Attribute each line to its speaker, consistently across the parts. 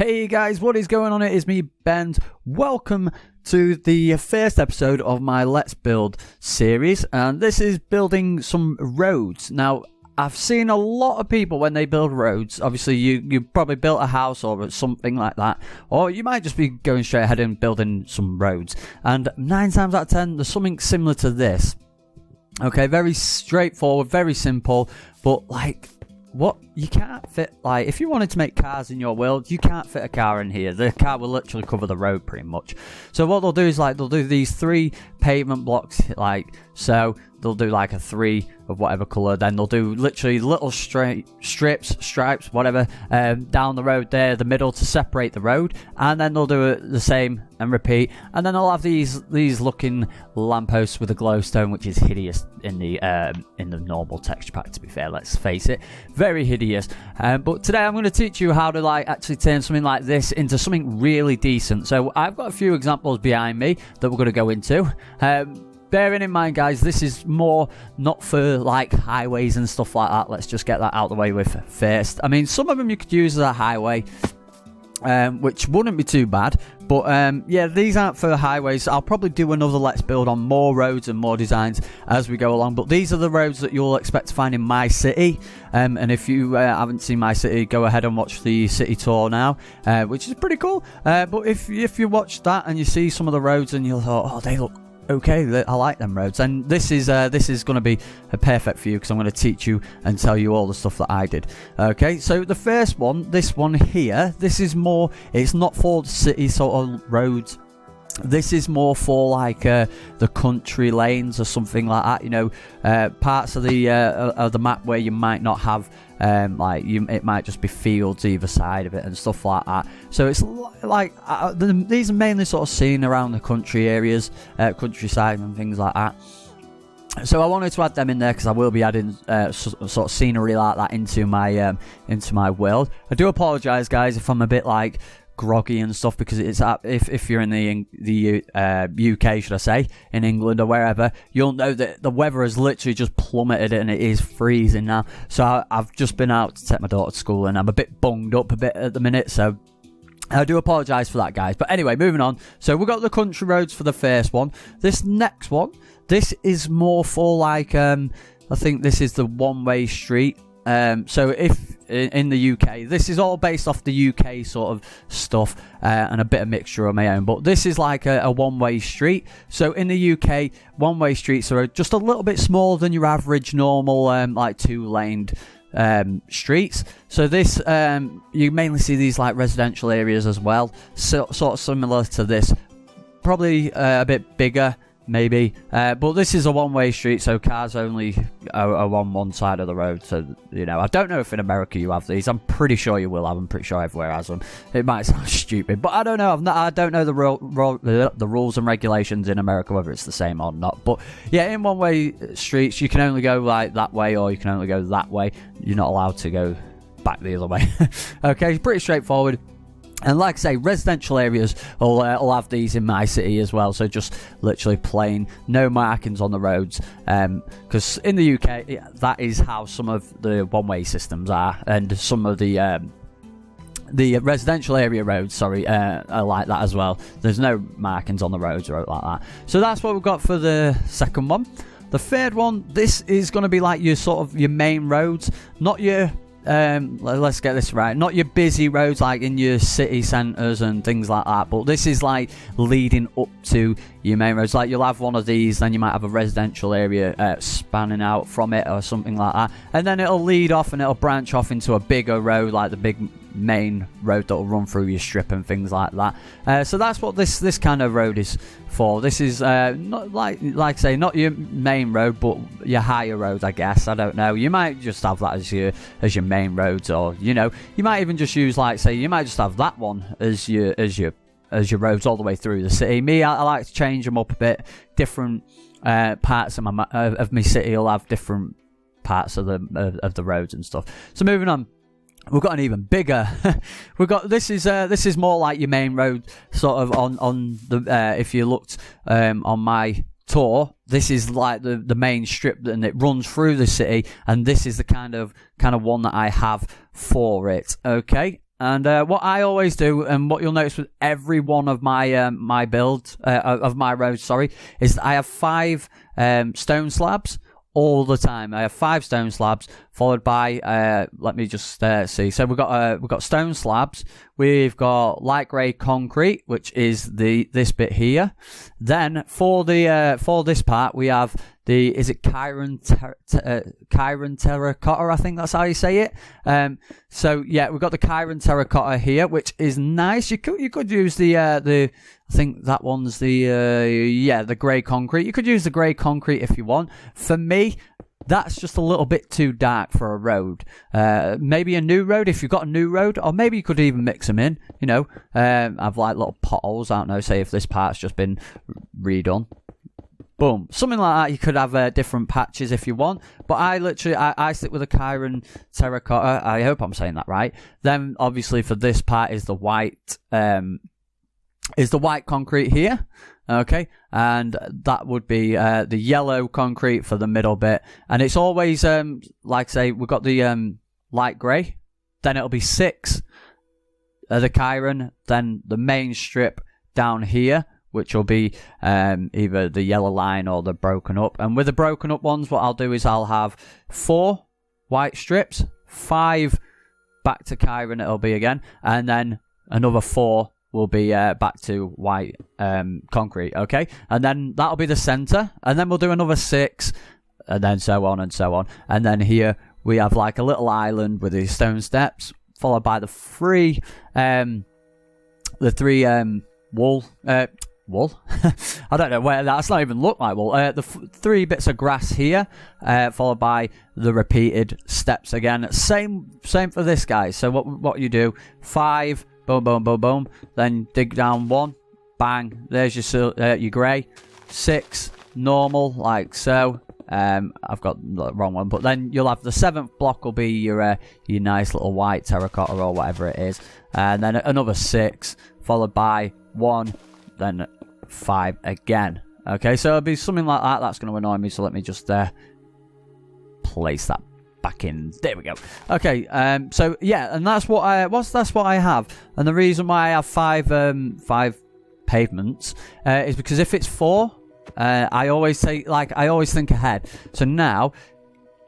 Speaker 1: Hey guys, what is going on? It is me, Ben. Welcome to the first episode of my Let's Build series, and this is building some roads. Now, I've seen a lot of people when they build roads. Obviously, you probably built a house or something like that, or you might just be going straight ahead and building some roads. And 9 times out of 10, there's something similar to this. Okay, very straightforward, very simple, but like, what you can't fit, like if you wanted to make cars in your world, you can't fit a car in here. The car will literally cover the road pretty much. So what they'll do is like they'll do these 3 pavement blocks, like so they'll do like a 3 of whatever color, then they'll do literally little stripes, whatever, down the road there, the middle, to separate the road, and then they'll do it the same and repeat, and then they'll have these looking lampposts with a glowstone, which is hideous in the normal texture pack, to be fair, let's face it, very hideous. But today I'm going to teach you how to like actually turn something like this into something really decent. So I've got a few examples behind me that we're going to go into. Bearing in mind, guys, this is more not for like highways and stuff like that. Let's just get that out of the way with first. I mean, some of them you could use as a highway, which wouldn't be too bad. But yeah, these aren't for highways. I'll probably do another Let's Build on more roads and more designs as we go along. But these are the roads that you'll expect to find in my city. And if you haven't seen my city, go ahead and watch the city tour now, which is pretty cool. But if you watch that and you see some of the roads and you'll thought, oh, they look okay, I like them roads, and this is going to be perfect for you, because I'm going to teach you and tell you all the stuff that I did. Okay, so the first one, this one here, this is more, it's not for the city sort of roads. This is more for like the country lanes or something like that, you know, parts of the map where you might not have it might just be fields either side of it and stuff like that. So it's like these are mainly sort of seen around the country areas, countryside and things like that. So I wanted to add them in there because I will be adding sort of scenery like that into my world. I do apologise, guys, if I'm a bit like groggy and stuff, because it's if you're in the UK, should I say, in England or wherever, you'll know that the weather has literally just plummeted and it is freezing now. So I've just been out to take my daughter to school and I'm a bit bunged up a bit at the minute, so I do apologise for that, guys. But anyway, moving on. So we've got the country roads for the first one. This next one, this is more for like I think this is the one-way street. So if in the UK, this is all based off the UK sort of stuff, and a bit of mixture of my own, but this is like a one-way street. So in the UK, one-way streets are just a little bit smaller than your average normal like 2-laned streets. So this you mainly see these like residential areas as well, so, sort of similar to this, probably a bit bigger maybe, but this is a one-way street, so cars only are on one side of the road. So, you know, I don't know if in America you have these. I'm pretty sure you will have. I'm pretty sure everywhere has them. It might sound stupid, but I don't know. I don't know the rules and regulations in America, whether it's the same or not. But yeah, in one-way streets, you can only go like that way, or you can only go that way. You're not allowed to go back the other way. Okay, pretty straightforward. And like I say, residential areas will have these in my city as well. So just literally plain, no markings on the roads. Because in the UK, that is how some of the one-way systems are. And some of the residential area roads, sorry, are like that as well. There's no markings on the roads or like that. So that's what we've got for the second one. The third one, this is going to be like your sort of your main roads, not your... let's get this right, not your busy roads like in your city centres and things like that, but this is like leading up to your main roads. Like you'll have one of these, then you might have a residential area spanning out from it or something like that, and then it'll lead off and it'll branch off into a bigger road, like the big main road that will run through your strip and things like that. So that's what this kind of road is for. This is not like I say, not your main road, but your higher road, I guess. I don't know. You might just have that as your main roads, or you know, you might even just use, like say, you might just have that one as your roads all the way through the city. Me, I like to change them up a bit. Different parts of my city will have different parts of the roads and stuff. So moving on. We've got an even bigger. We've got this is more like your main road, sort of on the if you looked on my tour, this is like the main strip, and it runs through the city, and this is the kind of one that I have for it. Okay, And what I always do, and what you'll notice with every one of my my builds of my roads, is that I have 5 stone slabs all the time. I have 5 stone slabs followed by let me just see. So we've got stone slabs. We've got light grey concrete, which is this bit here. Then for this part we have is it Chiron terracotta? I think that's how you say it. So yeah, we've got the Chiron terracotta here, which is nice. You could use the I think that one's the grey concrete. You could use the grey concrete if you want. For me, that's just a little bit too dark for a road. Maybe a new road if you've got a new road, or maybe you could even mix them in. You know, have like little potholes. I don't know. Say if this part's just been redone. Boom, something like that. You could have different patches if you want, but I stick with a Chiron terracotta. I hope I'm saying that right. Then obviously for this part is the white concrete here, okay, and that would be the yellow concrete for the middle bit, and it's always like say we've got the light grey, then it'll be 6 the Chiron, then the main strip down here, which will be either the yellow line or the broken up. And with the broken up ones, what I'll do is I'll have 4 white strips, 5 back to Chiron it'll be again, and then another 4 will be back to white concrete, okay? And then that'll be the centre, and then we'll do another 6, and then so on and so on. And then here we have like a little island with these stone steps, followed by the 3 wool. I don't know where that's not even look like wool. The 3 bits of grass here, followed by the repeated steps again. Same for this, guys. So what you do? 5, boom, boom, boom, boom. Then dig down 1, bang. There's your grey. 6, normal, like so. I've got the wrong one, but then you'll have the 7th block will be your nice little white terracotta or whatever it is, and then another 6 followed by 1. Then 5 again. Okay, so it'll be something like that. That's going to annoy me, so let me just place that back in. There we go. Okay, so yeah, and that's what I have. And the reason why I have 5 pavements is because if it's 4, I always think ahead. So now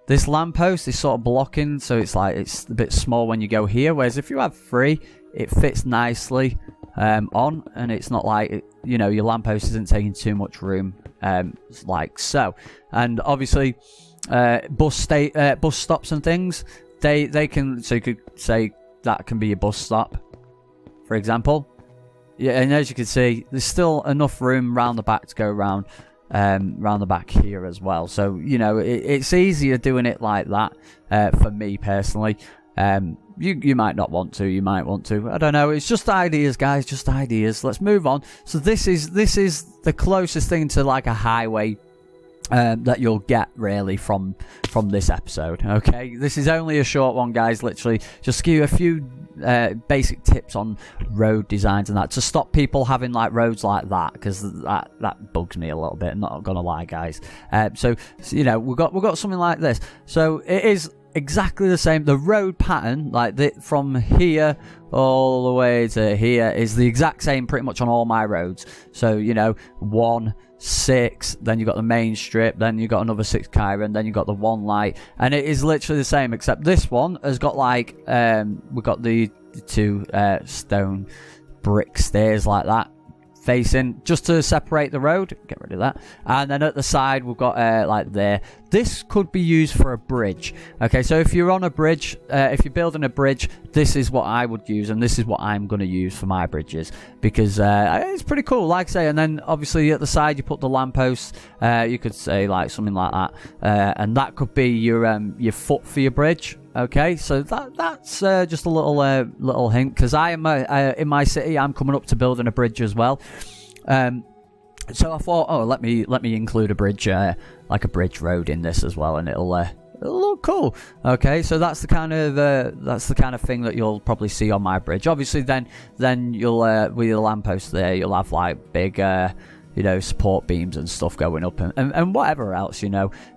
Speaker 1: this lamppost is sort of blocking, so it's a bit small when you go here. Whereas if you have 3, it fits nicely on, and it's not like your lamppost isn't taking too much room, like so. And obviously bus stops and things, they can, so you could say that can be your bus stop, for example. Yeah, and as you can see, there's still enough room round the back to go round the back here as well. So it's easier doing it like that for me personally. You might not want to, you might want to. I don't know. It's just ideas, guys. Just ideas. Let's move on. So this is the closest thing to like a highway that you'll get really from this episode. Okay, this is only a short one, guys. Literally, just give you a few basic tips on road designs and that to stop people having like roads like that, because that bugs me a little bit. I'm not gonna lie, guys. So we've got something like this. So it is exactly the same. The road pattern, like from here all the way to here, is the exact same pretty much on all my roads. So 1, 6, then you got the main strip, then you got another 6 Chiron, then you got the 1 light, and it is literally the same, except this one has got like we've got the 2 stone brick stairs like that facing, just to separate the road. Get rid of that. And then at the side we've got like there. This could be used for a bridge. Okay, so if you're on a bridge, if you're building a bridge, this is what I would use, and this is what I'm going to use for my bridges, because it's pretty cool, like I say. And then obviously at the side you put the lampposts. You could say like something like that, and that could be your foot for your bridge. Okay, so that's just a little hint, because I am in my city. I'm coming up to building a bridge as well. So I thought, let me include a bridge, like a bridge road in this as well, and it'll look cool. Okay, so that's the kind of thing that you'll probably see on my bridge. Obviously, then you'll with your lamppost there, you'll have like big support beams and stuff going up, and whatever else,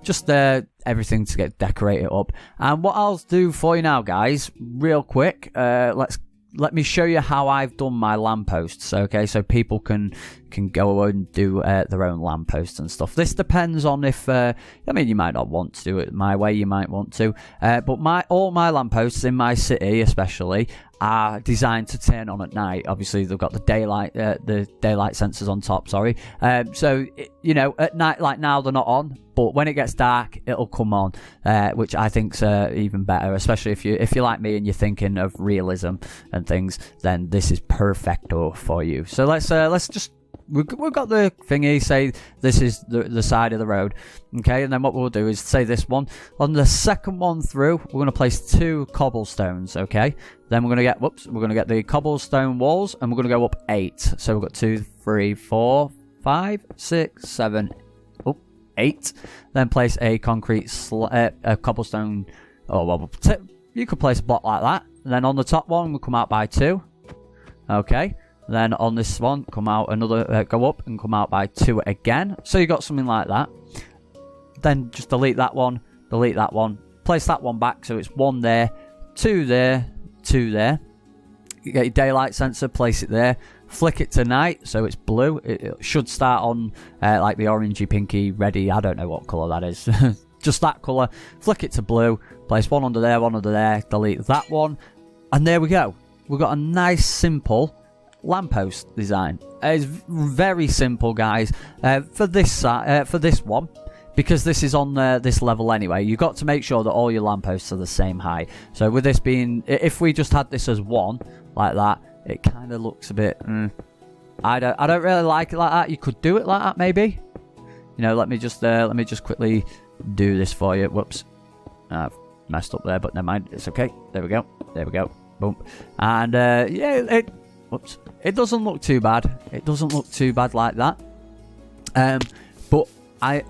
Speaker 1: just everything to get decorated up. And what I'll do for you now, guys, real quick, let's let me show you how I've done my lampposts, okay? So people can go and do their own lampposts and stuff. This depends on if, I mean, you might not want to do it my way, you might want to, but all my lampposts in my city especially are designed to turn on at night. Obviously, they've got the daylight sensors on top, so, you know, at night, like now, they're not on, but when it gets dark, it'll come on, which I think's even better, especially if you're like me and you're thinking of realism and things, then this is perfecto for you. So let's just, we've got the thingy, say this is the side of the road, okay, and then what we'll do is say this one. On the second one through, we're going to place 2 cobblestones, okay? Then we're going to get the cobblestone walls, and we're going to go up 8. So we've got 2, 3, 4, 5, 6, 7, 8. Then place a concrete a cobblestone. Oh well, you could place a block like that. And then on the top one, we'll come out by 2. Okay. Then on this one, come out another, go up and come out by 2 again. So you got something like that. Then just delete that one, place that one back, so it's 1 there, 2 there, 2 there. You get your daylight sensor, place it there, flick it to night, so it's blue. It should start on like the orangey, pinky, reddy, I don't know what colour that is. Just that colour, flick it to blue, place 1 under there, 1 under there, delete that one, and there we go. We've got a nice, simple lamppost design. It's very simple, guys. For this one, because this is on this level anyway, you've got to make sure that all your lampposts are the same height. So with this being, if we just had this as 1 like that, it kind of looks a bit. I don't really like it like that. You could do it like that, maybe. You know, let me just quickly do this for you. Whoops, I've messed up there, but never mind. It's okay. There we go. Boom. And yeah, whoops. It doesn't look too bad. It doesn't look too bad like that. But I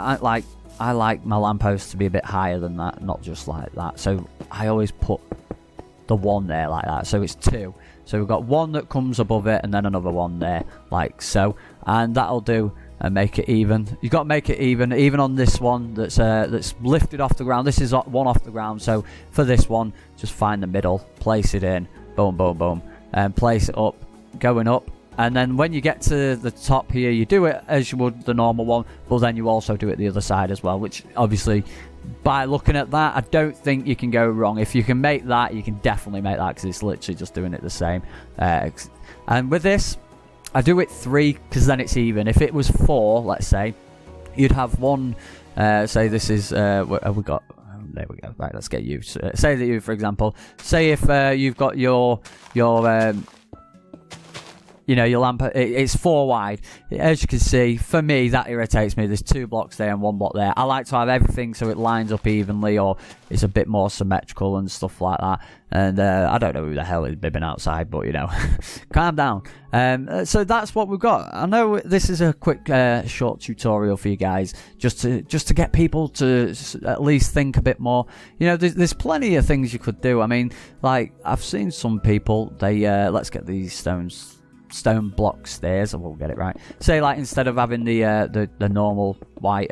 Speaker 1: like my lamppost to be a bit higher than that, not just like that. So I always put the 1 there like that. So it's 2. So we've got 1 that comes above it, and then another 1 there, like so. And that'll do, and make it even. You've got to make it even on this one that's lifted off the ground. This is 1 off the ground. So for this one, just find the middle, place it in, boom, boom, boom, and place it up, going up. And then when you get to the top here, you do it as you would the normal one, but then you also do it the other side as well, which obviously, by looking at that, I don't think you can go wrong. If you can make that, you can definitely make that, because it's literally just doing it the same. And with this, I do it 3, because then it's even. If it was 4, let's say, you'd have 1, say this is, what have we got? There we go. Right, let's get you. Say that you, for example, say if you've got your you know, your lamp, it's 4 wide. As you can see, for me, that irritates me. There's 2 blocks there and 1 block there. I like to have everything so it lines up evenly, or it's a bit more symmetrical and stuff like that. And I don't know who the hell is bibbing outside, but, you know, calm down. So that's what we've got. I know this is a quick, short tutorial for you guys, just to get people to at least think a bit more. You know, there's plenty of things you could do. I mean, like, I've seen some people, they, let's get these stone block stairs, and we'll get it right. Say, like, instead of having the normal white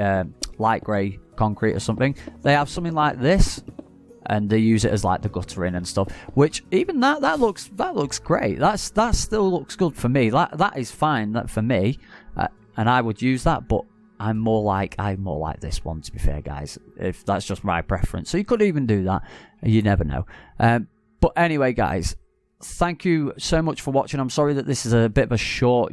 Speaker 1: light grey concrete or something, they have something like this, and they use it as like the guttering and stuff, which even that looks great. That still looks good for me. That is fine, that for me, and I would use that. But I'm more like this one, to be fair, guys, if that's just my preference. So you could even do that, you never know. But anyway, guys, thank you so much for watching. I'm sorry that this is a bit of a short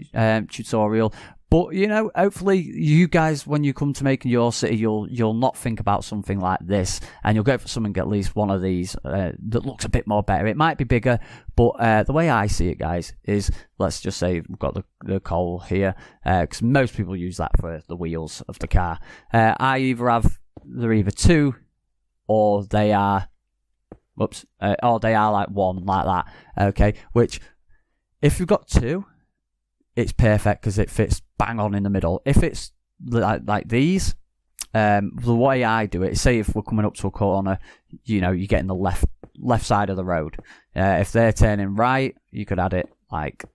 Speaker 1: tutorial, but, you know, hopefully you guys, when you come to making your city, you'll not think about something like this, and you'll go for something, at least one of these that looks a bit more better. It might be bigger, but the way I see it, guys, is, let's just say we've got the coal here, because most people use that for the wheels of the car. They're either 2, or they are, whoops, or they are like 1, like that, okay, which, if you've got 2, it's perfect, because it fits bang on in the middle. If it's like these, the way I do it is, say if we're coming up to a corner, you know, you get in the left side of the road. If they're turning right, you could add it like,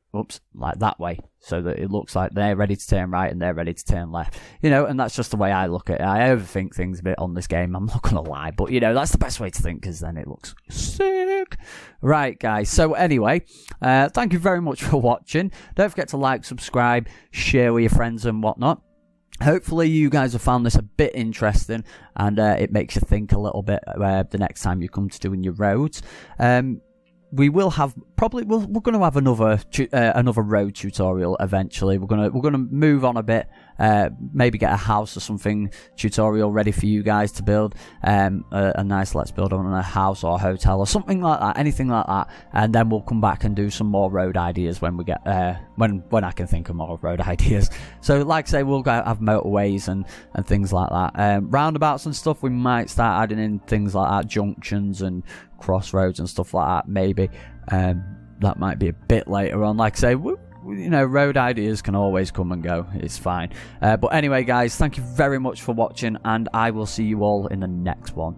Speaker 1: like that way, so that it looks like they're ready to turn right and they're ready to turn left. And that's just the way I look at it. I overthink things a bit on this game, I'm not gonna lie, but that's the best way to think, because then it looks sick. Right, guys, so anyway, thank you very much for watching. Don't forget to like, subscribe, share with your friends and whatnot. Hopefully you guys have found this a bit interesting, and it makes you think a little bit the next time you come to doing your roads. We will have we're going to have another road tutorial eventually. We're going to move on a bit, maybe get a house or something tutorial ready for you guys to build, a nice let's build on a house or a hotel or something like that, anything like that, and then we'll come back and do some more road ideas when we get when I can think of more road ideas. So like I say, we'll have motorways and things like that, roundabouts and stuff. We might start adding in things like that, junctions and crossroads and stuff like that, maybe. That might be a bit later on. Like I say, road ideas can always come and go, it's fine. But anyway guys, thank you very much for watching, and I will see you all in the next one.